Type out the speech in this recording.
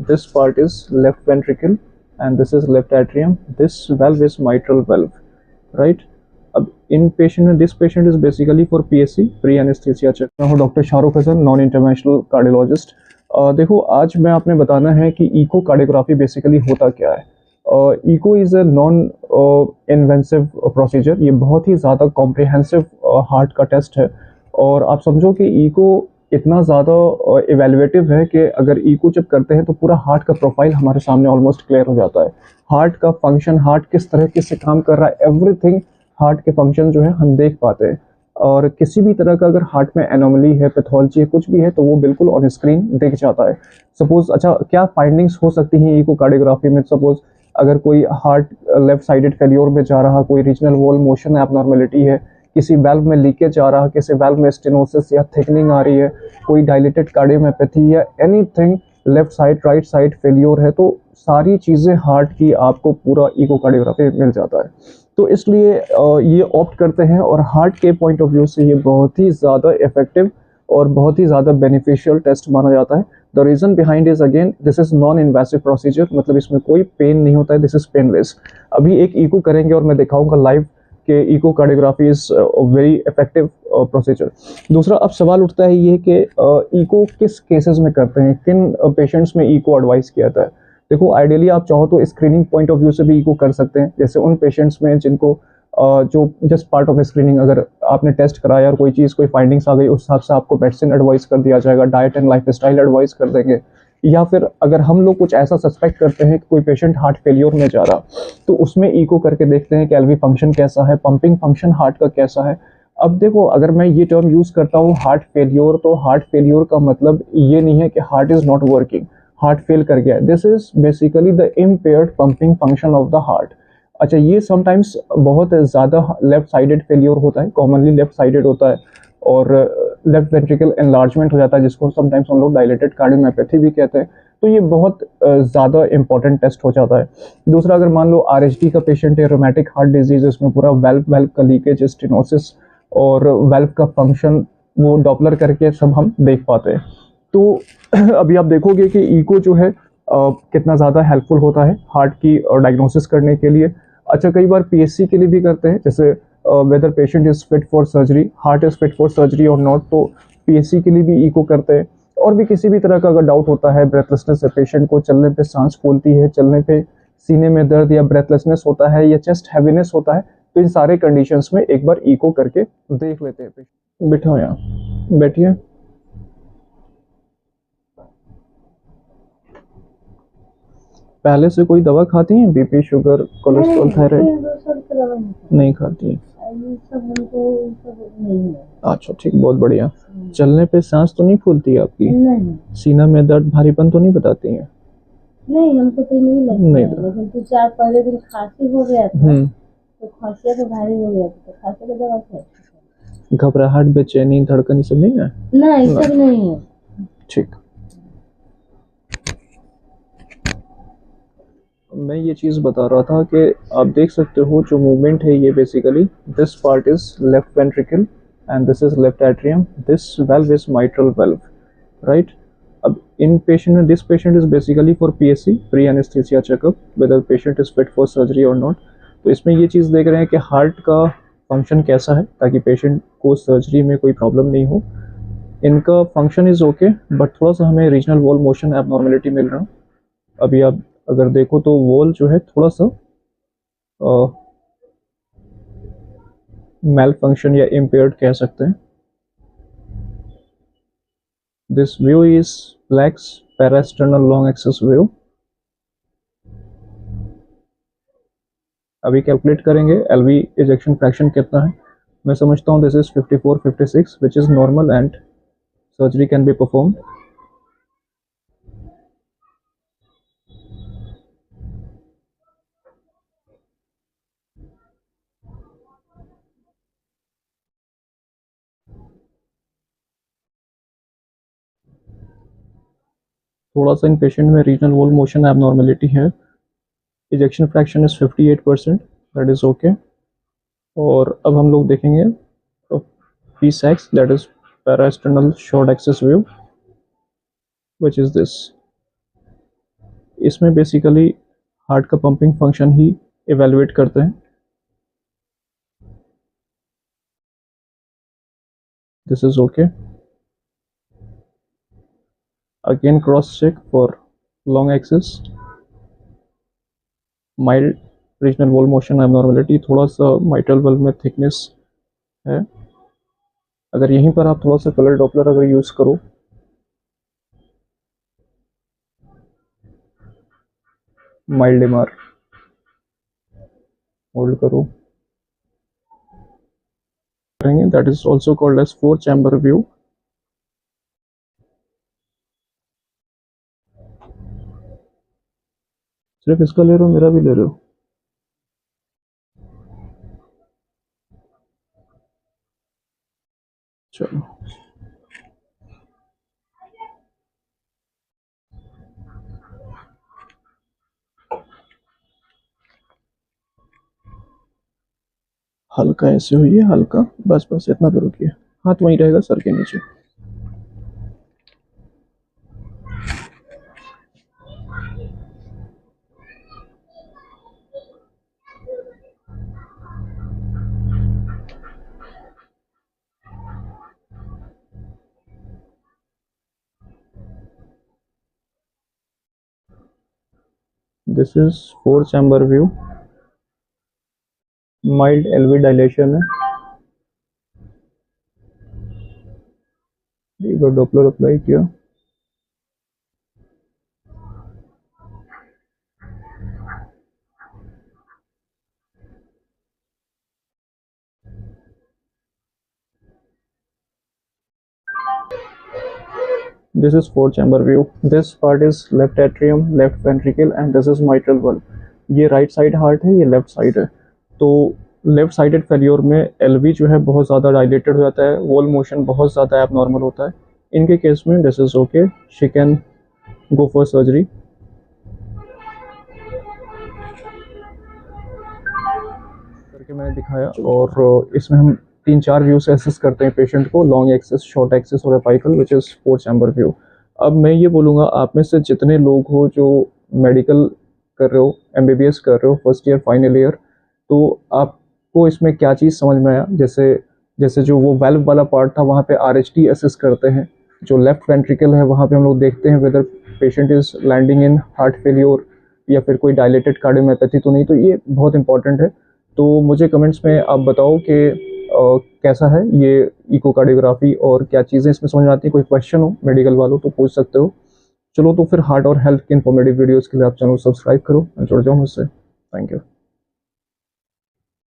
this part is left ventricle and this is left atrium. This valve is mitral valve, right? अब इन patient में this patient is basically for PSC, pre anaesthesia check. मैं हूँ doctor Shahrukh Hasan, non international cardiologist. देखो, आज मैं आपने बताना है कि इको कार्डियोग्राफी बेसिकली होता क्या है। Echo is a non invasive procedure. ये बहुत ही ज़्यादा कॉम्प्रिहेंसिव हार्ट का टेस्ट है। और आप समझो कि इको इतना ज़्यादा इवेल्युएटिव है कि अगर इको जब करते हैं तो पूरा हार्ट का प्रोफाइल हमारे सामने ऑलमोस्ट क्लियर हो जाता है। हार्ट का फंक्शन, हार्ट किस तरह से काम कर रहा है, एवरीथिंग हार्ट के फंक्शन जो है हम देख पाते हैं। और किसी भी तरह का अगर हार्ट में एनोमली है, पैथोलॉजी है, कुछ भी है, तो वो बिल्कुल ऑन स्क्रीन दिख जाता है। सपोज, अच्छा, क्या फाइंडिंग्स हो सकती हैं इकोकार्डियोग्राफी में? सपोज अगर कोई हार्ट लेफ्ट साइडेड फेल्योर में जा रहा, कोई रीजनल वॉल मोशन एबनॉर्मेलिटी है, किसी वेल्व में लीकेज आ रहा, किसी वेल्व में स्टेनोसिस या थिकनिंग आ रही है, कोई डायलेटेड कार्डियोमायोपैथी या anything, left side right side failure है, तो सारी चीज़ें हार्ट की आपको पूरा इकोकार्डियोग्राफी मिल जाता है। तो इसलिए ये ऑप्ट करते हैं, और हार्ट के पॉइंट ऑफ व्यू से ये बहुत ही ज़्यादा इफेक्टिव और बहुत ही ज़्यादा बेनिफिशियल टेस्ट माना जाता है। The reason behind is again this is non invasive procedure, मतलब इसमें कोई पेन नहीं होता है, दिस इज़ पेनलेस। अभी एक इको करेंगे और मैं दिखाऊंगा लाइव कि eco cardiography is very effective procedure. दूसरा अब सवाल उठता है ये कि इको किस केसेस में करते हैं, किन पेशेंट्स में इको एडवाइस किया जाता है। देखो, आइडियली आप चाहो तो स्क्रीनिंग पॉइंट ऑफ व्यू से भी इको कर सकते हैं, जैसे उन पेशेंट्स में जिनको जो जस्ट पार्ट ऑफ स्क्रीनिंग, अगर आपने टेस्ट कराया और कोई चीज़, कोई फाइंडिंग्स आ गई, उस हिसाब से आपको मेडिसिन एडवाइस कर दिया जाएगा, diet and life style advice कर देंगे। या फिर अगर हम लोग कुछ ऐसा सस्पेक्ट करते हैं कि कोई पेशेंट हार्ट फेलियर में जा रहा, तो उसमें इको करके देखते हैं कि एलवी फंक्शन कैसा है, पंपिंग फंक्शन हार्ट का कैसा है। अब देखो, अगर मैं ये टर्म यूज़ करता हूँ हार्ट फेलियर, तो हार्ट फेलियर का मतलब ये नहीं है कि heart is not working, heart fail कर गया। This is basically the impaired pumping function of the heart. अच्छा, ये समटाइम्स बहुत ज़्यादा लेफ्ट साइडेड फेलियर होता है, कॉमनली लेफ्ट साइडेड होता है, और लेफ्ट वेंट्रिकल एनलार्जमेंट हो जाता है, जिसको समटाइम्स हम लोग डायलेटेड कार्डियोमायोपैथी भी कहते हैं। तो ये बहुत ज़्यादा इंपॉर्टेंट टेस्ट हो जाता है। दूसरा, अगर मान लो आरएचडी का पेशेंट है, रोमैटिक हार्ट डिजीज, इसमें पूरा वेल्व का लीकेज, स्टेनोसिस और वेल्व का फंक्शन, वो डॉपलर करके सब हम देख पाते हैं। तो अभी आप देखोगे कि इको जो है कितना ज़्यादा हेल्पफुल होता है हार्ट की डायग्नोसिस करने के लिए। अच्छा, कई बार पीएससी के लिए भी करते हैं, जैसे whether patient is fit for surgery, heart is fit for surgery और नॉट, तो पीएससी के लिए भी इको करते हैं। और भी किसी भी तरह का अगर डाउट होता है, ब्रेथलेसनेस है, पेशेंट को चलने पे सांस फूलती है, चलने पे सीने में दर्द या ब्रेथलेसनेस होता है या चेस्ट हैवीनेस होता है, तो इन सारे कंडीशंस में एक बार इको करके देख लेते हैं पेशेंट। बैठो यहाँ, बैठिए। पहले से कोई दवा खाती हैं, बीपी, शुगर, कोलेस्ट्रॉल, थायराइड? नहीं खाती हैं। अच्छा, ठीक, बहुत बढ़िया। चलने पे सांस तो नहीं फूलती है आपकी? नहीं। सीना में दर्द, भारीपन तो नहीं बताती हैं? नहीं, हमको तो नहीं लगता है, लेकिन 2-4 पहले दिन खांसी हो गया था, तो खांसी तो भारी हो गया था, तो खांसी का दवा खाई। घबराहट, बेचैनी, धड़कन, ये सब नहीं है? नहीं, सब नहीं है। ठीक। मैं ये चीज़ बता रहा था कि आप देख सकते हो जो मूवमेंट है, ये basically this part is left ventricle and this is left atrium, this valve is mitral valve, right? अब इन पेशेंट में this patient is basically for PSC, pre anaesthesia checkup, whether patient is fit for surgery और not. तो इसमें ये चीज़ देख रहे हैं कि हार्ट का फंक्शन कैसा है, ताकि पेशेंट को सर्जरी में कोई प्रॉब्लम नहीं हो। इनका फंक्शन इज ओके, बट थोड़ा सा हमें रीजनल वॉल मोशन एबनॉर्मेलिटी मिल रहा। अभी आप अगर देखो तो वॉल जो है थोड़ा सा मेल फंक्शन या इम्पेयर्ड कह सकते हैं। This view is flex parasternal long axis view. अभी कैलकुलेट करेंगे एलवी इजेक्शन फ्रैक्शन कितना है। मैं समझता हूँ this is 54-56 which is normal and surgery can be perform. थोड़ा सा इन पेशेंट में रीजनल वॉल मोशन एबनॉर्मेलिटी है। Ejection fraction is 58%, that is okay. और अब हम लोग देखेंगे P6, that is parasternal short axis view, which is this. इसमें बेसिकली हार्ट का पंपिंग फंक्शन ही इवेलुएट करते हैं। This is okay. Again cross check for long axis, mild regional wall motion abnormality, थोड़ा सा माइट्रल वल्व में thickness है। अगर यहीं पर आप थोड़ा सा कलर डॉपलर अगर यूज करो, माइल्ड एमआर होल्ड करो, करेंगे, that is also called as 4 chamber view. सिर्फ इसका ले रहे हो, मेरा भी ले रहे हो? चलो हल्का ऐसे हुई है, हल्का, बस बस इतना पे रुकिए, हाथ वहीं रहेगा सर के नीचे। This is 4 chamber view, mild LV dilation है। एक बार डॉपलर अप्लाई किया, this is 4 chamber view, this part is left atrium, left ventricle and this is mitral valve। ये राइट साइड हार्ट है, ये लेफ्ट साइड है। तो लेफ्ट साइडेड फेल्योर में एलवी जो है बहुत ज़्यादा डायलेटेड हो जाता है, वॉल मोशन बहुत ज़्यादा एबनॉर्मल होता है। इनके केस में this is okay, she can go for surgery. करके मैंने दिखाया, और इसमें हम 3-4 व्यू से एसेस करते हैं पेशेंट को, लॉन्ग एक्सिस, शॉर्ट एक्सिस और apical, which is 4 chamber view. अब मैं ये बोलूँगा, आप में से जितने लोग हो जो मेडिकल कर रहे हो, एमबीबीएस कर रहे हो, फर्स्ट ईयर फाइनल ईयर, तो आपको इसमें क्या चीज़ समझ में आया? जैसे जैसे जो वो वेल्व वाला पार्ट था, वहाँ पे आरएचटी एसेस करते हैं। जो लेफ्ट वेंट्रिकल है, वहाँ पे हम लोग देखते हैं whether patient is landing in heart failure या फिर कोई डायलेटेड कार्डियोमायोपैथी तो नहीं। तो ये बहुत इंपॉर्टेंट है। तो मुझे कमेंट्स में आप बताओ कि कैसा है ये इकोकार्डियोग्राफी और क्या चीज़ें इसमें समझ में आती है। कोई क्वेश्चन हो मेडिकल वालों तो पूछ सकते हो। चलो तो फिर हार्ट और हेल्थ के इन्फॉर्मेटिव वीडियोज़ के लिए आप चैनल सब्सक्राइब करो, जुड़ जाओ मुझसे। Thank you.